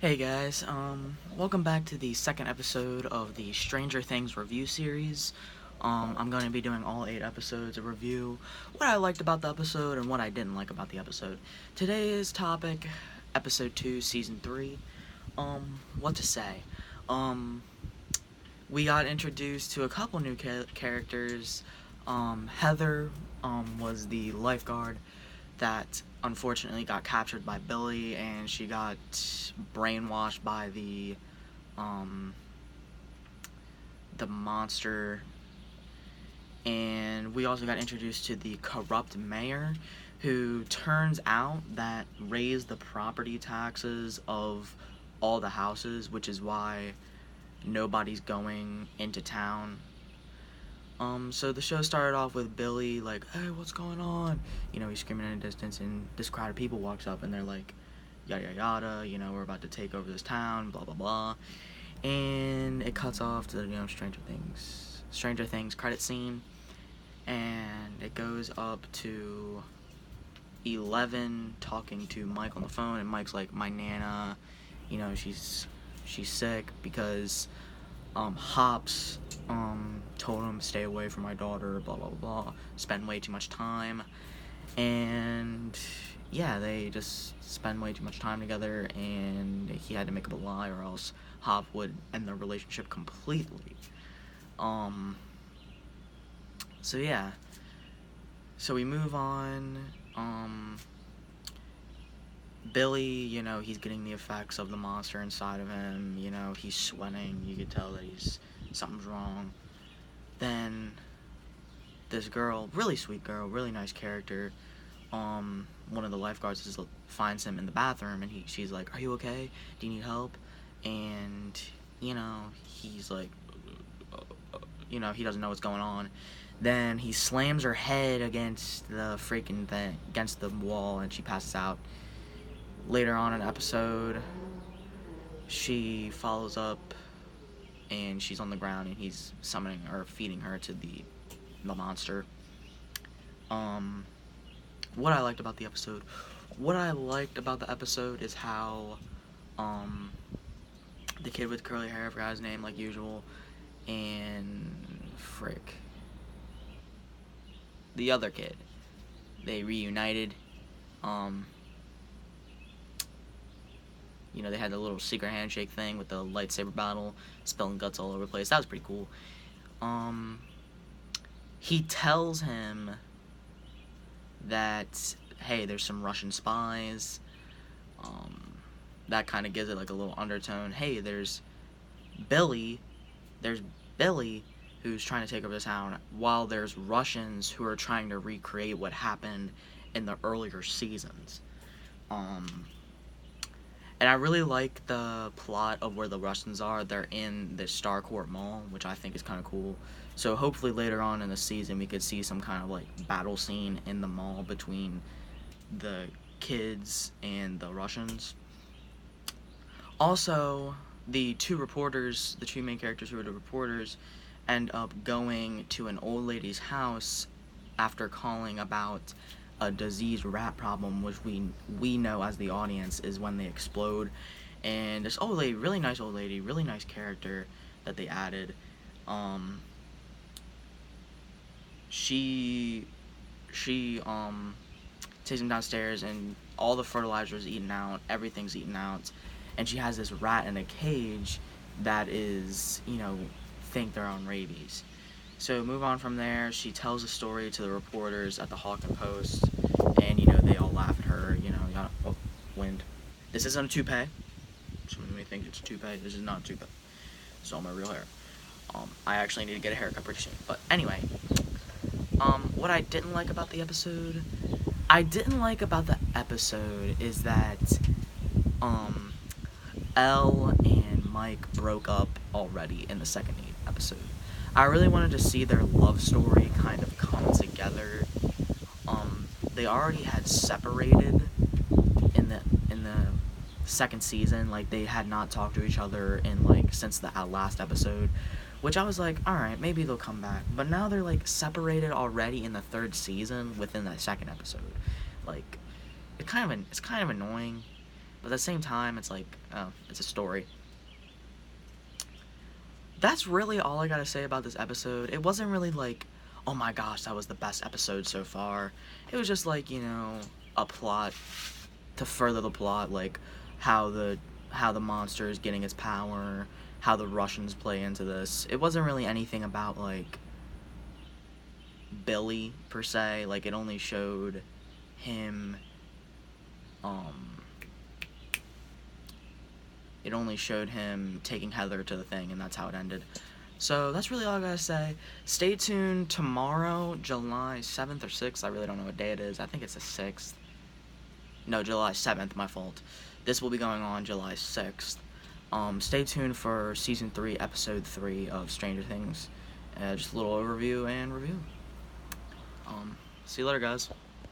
Hey guys, welcome back to the second episode of the Stranger Things review series. I'm going to be doing all 8 episodes of review, what I liked about the episode and what I didn't like about the episode. Today's topic, episode 2, season 3. What to say? Um, we got introduced to a couple new characters. Heather, was the lifeguard that unfortunately got captured by Billy, and she got brainwashed by um the monster. And we also got introduced to the corrupt mayor, who turns out that raised the property taxes of all the houses, which is why nobody's going into town. So the show started off with Billy like, "Hey, what's going on?" He's screaming in the distance, and this crowd of people walks up, and they're like, "Yada yada yada." We're about to take over this town. Blah blah blah. And it cuts off to Stranger Things credit scene, and it goes up to 11 talking to Mike on the phone, and Mike's like, "My nana, she's sick because Hops told him stay away from my daughter, blah blah blah, spend way too much time." And yeah, they just spend way too much time together, and he had to make up a lie, or else Hop would end their relationship completely. Um so yeah. So we move on. Billy, he's getting the effects of the monster inside of him. He's sweating. You could tell that something's wrong. Then this girl, really sweet girl, really nice character, one of the lifeguards finds him in the bathroom, and she's like, "Are you okay? Do you need help?" And he's like, he doesn't know what's going on. Then he slams her head against the freaking thing, against the wall, and she passes out. Later on in the episode, she follows up, and she's on the ground, and he's summoning or feeding her to the monster. Um, what I liked about the episode. What I liked about the episode is how um the kid with curly hair, I forgot his name like usual, and frick, the other kid, they reunited. Um, they had the little secret handshake thing with the lightsaber battle, spilling guts all over the place. That was pretty cool. Um, he tells him that, hey, there's some Russian spies. Um, that kind of gives it like a little undertone. Hey, Billy, there's Billy who's trying to take over the town, while there's Russians who are trying to recreate what happened in the earlier seasons. And I really like the plot of where the Russians are. They're in the Starcourt Mall, which I think is kind of cool. So hopefully later on in the season we could see some kind of like battle scene in the mall between the kids and the Russians. Also, the two main characters who are the reporters, end up going to an old lady's house after calling about a diseased rat problem, which we know as the audience is when they explode. And this old lady, really nice old lady, really nice character that they added. Um, she takes him downstairs, and all the fertilizer is eaten out, everything's eaten out, and she has this rat in a cage that is, think they're on rabies. So move on from there. She tells a story to the reporters at the Hawken Post, and they all laugh at her. Got wind. This isn't a toupee. Someone may think it's a toupee. This is not a toupee. It's all my real hair. I actually need to get a haircut pretty soon. But anyway, what I didn't like about the episode, is that Elle and Mike broke up already in the second episode. I really wanted to see their love story kind of come together. They already had separated in the second season. Like, they had not talked to each other in like since the last episode, which I was like, all right, maybe they'll come back. But now they're like separated already in the third season within that second episode. Like, it's kind of annoying. But at the same time, it's like, oh, it's a story. That's really all I gotta say about this episode. It wasn't really like, oh my gosh, that was the best episode so far. It was just like, a plot to further the plot, like how the monster is getting its power, how the Russians play into this. It wasn't really anything about like Billy per se. Like, it only showed him taking Heather to the thing, and that's how it ended. So that's really all I gotta say. Stay tuned tomorrow, July 7th or 6th. I really don't know what day it is. I think it's the 6th. No, July 7th, my fault. This will be going on July 6th. Stay tuned for Season 3, Episode 3 of Stranger Things. Just a little overview and review. See you later, guys.